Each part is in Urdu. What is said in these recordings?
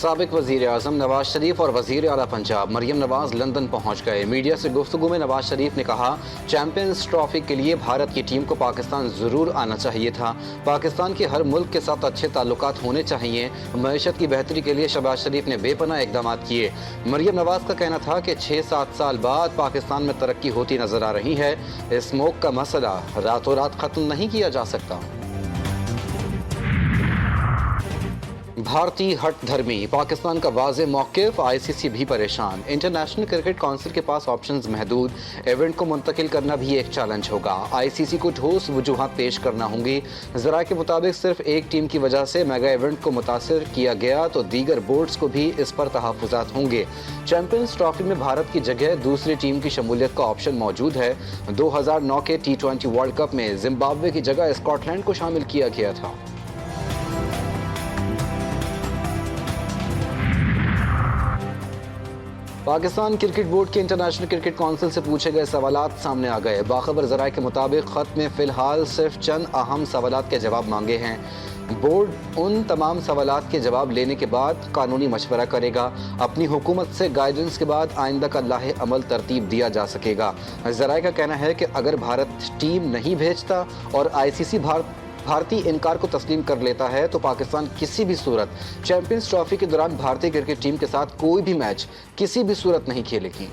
سابق وزیر اعظم نواز شریف اور وزیر اعلیٰ پنجاب مریم نواز لندن پہنچ گئے۔ میڈیا سے گفتگو میں نواز شریف نے کہا، چیمپئنز ٹرافی کے لیے بھارت کی ٹیم کو پاکستان ضرور آنا چاہیے تھا۔ پاکستان کے ہر ملک کے ساتھ اچھے تعلقات ہونے چاہیے۔ معیشت کی بہتری کے لیے شہباز شریف نے بے پناہ اقدامات کیے۔ مریم نواز کا کہنا تھا کہ 6-7 سال بعد پاکستان میں ترقی ہوتی نظر آ رہی ہے۔ اسموک کا مسئلہ راتوں رات ختم نہیں کیا جا سکتا۔ بھارتی ہٹ دھرمی، پاکستان کا واضح موقف، آئی سی سی بھی پریشان۔ انٹرنیشنل کرکٹ کونسل کے پاس آپشنز محدود، ایونٹ کو منتقل کرنا بھی ایک چیلنج ہوگا۔ آئی سی سی کو ٹھوس وجوہات پیش کرنا ہوں گی۔ ذرائع کے مطابق صرف ایک ٹیم کی وجہ سے میگا ایونٹ کو متاثر کیا گیا تو دیگر بورڈز کو بھی اس پر تحفظات ہوں گے۔ چیمپئنز ٹرافی میں بھارت کی جگہ دوسری ٹیم کی شمولیت کا آپشن موجود ہے۔ 2009 کے T20 ورلڈ کپ میں زمبابوے کی جگہ اسکاٹ لینڈ کو شامل کیا گیا تھا۔ پاکستان کرکٹ بورڈ کے انٹرنیشنل کرکٹ کونسل سے پوچھے گئے سوالات سامنے آ گئے۔ باخبر ذرائع کے مطابق خط میں فی الحال صرف چند اہم سوالات کے جواب مانگے ہیں۔ بورڈ ان تمام سوالات کے جواب لینے کے بعد قانونی مشورہ کرے گا۔ اپنی حکومت سے گائیڈنس کے بعد آئندہ کا لاحِ عمل ترتیب دیا جا سکے گا۔ ذرائع کا کہنا ہے کہ اگر بھارت ٹیم نہیں بھیجتا اور آئی سی سی بھارتی انکار کو تسلیم کر لیتا ہے تو پاکستان کسی بھی صورت چیمپئنز ٹرافی کے دوران بھارتی کرکٹ ٹیم کے ساتھ کوئی بھی میچ کسی بھی صورت نہیں کھیلے گی۔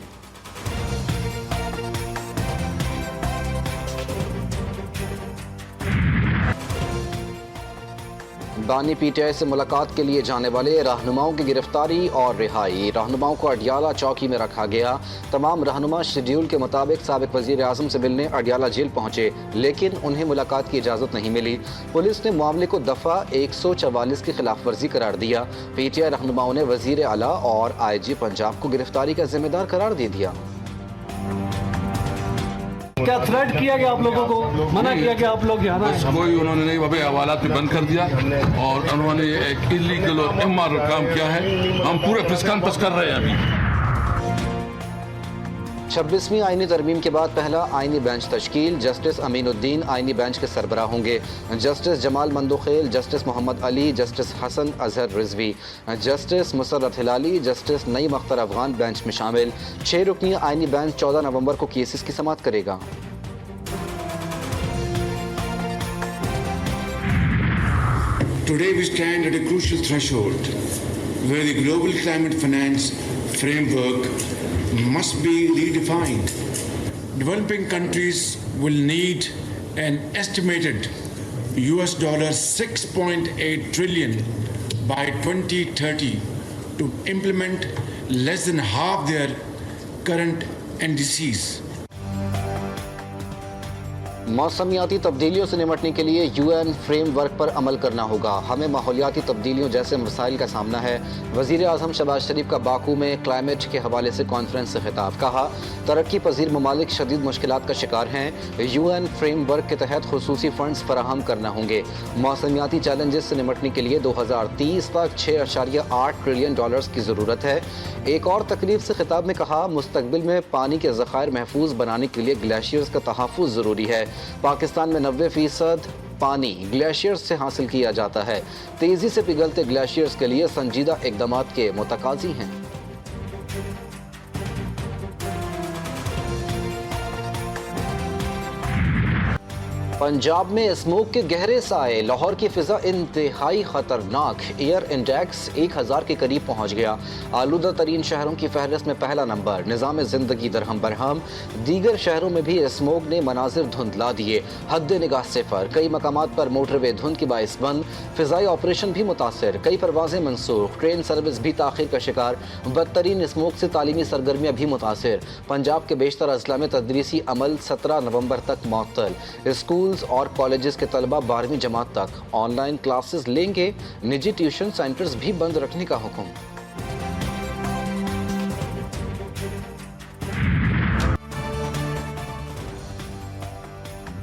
بانی پی ٹی آئی سے ملاقات کے لیے جانے والے رہنماؤں کی گرفتاری اور رہائی۔ رہنماؤں کو اڈیالہ چوکی میں رکھا گیا۔ تمام رہنما شیڈیول کے مطابق سابق وزیر اعظم سے ملنے اڈیالہ جیل پہنچے، لیکن انہیں ملاقات کی اجازت نہیں ملی۔ پولیس نے معاملے کو دفعہ 144 کی خلاف ورزی قرار دیا۔ پی ٹی آئی رہنماؤں نے وزیر اعلیٰ اور آئی جی پنجاب کو گرفتاری کا ذمہ دار قرار دے دیا۔ کیا تھریٹ کیا گیا آپ لوگوں کو؟ منع کیا گیا آپ لوگ یہاں بس کوئی انہوں نے نہیں، وہاں حوالات میں بند کر دیا اور انہوں نے ایک انلیگل اور امار کام کیا ہے۔ ہم پورے پریس کانفرنس کر رہے ہیں ابھی۔ 26ویں آئینی ترمیم کے بعد پہلا آئینی بینچ تشکیل۔ جسٹس امین الدین آئینی بینچ کے سربراہ ہوں گے۔ جسٹس جمال مندوخیل، جسٹس محمد علی، جسٹس حسن اظہر رضوی، جسٹس مسرت ہلالی، جسٹس نعیم اختر افغان بینچ میں شامل۔ 6 رکنی آئینی بینچ 14 نومبر کو کیسز کی سماعت کرے گا۔ Today we stand at a crucial threshold where the global climate finance framework must be redefined. Developing countries will need an estimated $6.8 trillion by 2030 to implement less than half their current NDCs. موسمیاتی تبدیلیوں سے نمٹنے کے لیے یو این فریم ورک پر عمل کرنا ہوگا۔ ہمیں ماحولیاتی تبدیلیوں جیسے مسائل کا سامنا ہے۔ وزیر اعظم شہباز شریف کا باکو میں کلائمیٹ کے حوالے سے کانفرنس سے خطاب۔ کہا، ترقی پذیر ممالک شدید مشکلات کا شکار ہیں۔ یو این فریم ورک کے تحت خصوصی فنڈز فراہم کرنا ہوں گے۔ موسمیاتی چیلنجز سے نمٹنے کے لیے 2030 تک $6.8 ٹریلین کی ضرورت ہے۔ ایک اور تقریب سے خطاب میں کہا، مستقبل میں پانی کے ذخائر محفوظ بنانے کے لیے گلیشیئرز کا تحفظ ضروری ہے۔ پاکستان میں 90% پانی گلیشیئرز سے حاصل کیا جاتا ہے۔ تیزی سے پگھلتے گلیشیئرز کے لیے سنجیدہ اقدامات کے متقاضی ہیں۔ پنجاب میں اسموک کے گہرے سائے، لاہور کی فضا انتہائی خطرناک، ایئر انڈیکس 1000 کے قریب پہنچ گیا۔ آلودہ ترین شہروں کی فہرست میں پہلا نمبر، نظام زندگی درہم برہم۔ دیگر شہروں میں بھی اسموک نے مناظر دھندلا دیے، حد نگاہ صفر۔ کئی مقامات پر موٹر وے دھند کے باعث بند، فضائی آپریشن بھی متاثر، کئی پروازیں منسوخ، ٹرین سروس بھی تاخیر کا شکار۔ بدترین اسموک سے تعلیمی سرگرمیاں بھی متاثر۔ پنجاب کے بیشتر اضلاع میں تدریسی عمل 17 نومبر تک معطل۔ اسکولز اور کالجز کے طلبہ 12ویں جماعت تک آن لائن کلاسز لیں گے۔ نجی ٹیوشن سینٹرز بھی بند رکھنے کا حکم۔